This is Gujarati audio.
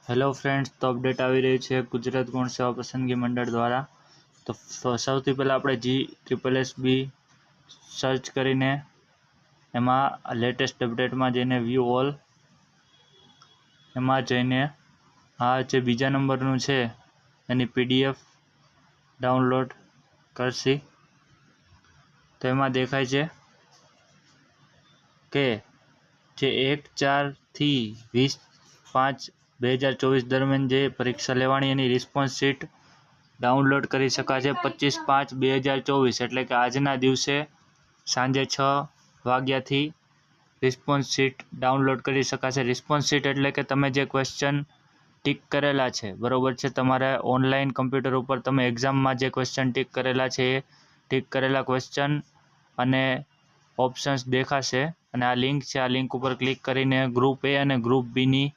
હેલો ફ્રેન્ડ્સ, તો અપડેટ આવી રહી છે ગુજરાત ગૌણ સેવા પસંદગી મંડળ દ્વારા. તો સૌથી પહેલાં આપણે GSSB સર્ચ કરીને એમાં લેટેસ્ટ અપડેટમાં જઈને વ્યૂ ઓલ એમાં જઈને આ જે બીજા નંબરનું છે એની PDF ડાઉનલોડ કરશી. તો એમાં દેખાય છે કે જે 1/4 થી 20/5/2024 દરમિયાન જે પરીક્ષા લેવાની એની રિસ્પોન્સ શીટ ડાઉનલોડ કરી શકાશે 25/5/2024, એટલે કે આજના દિવસે સાંજે 6 વાગ્યાથી રિસ્પોન્સ શીટ ડાઉનલોડ કરી શકાશે. રિસ્પોન્સ શીટ એટલે કે તમે જે ક્વેશ્ચન ટિક કરેલા છે, બરોબર છે, તમારે ઓનલાઈન કમ્પ્યુટર ઉપર તમે એક્ઝામમાં જે ક્વેશ્ચન ટિક કરેલા છે એ ટિક કરેલા ક્વેશ્ચન અને ઓપ્શન્સ દેખાશે. અને આ લિંક છે, આ લિંક ઉપર ક્લિક કરીને ગ્રુપ A અને ગ્રુપ B ની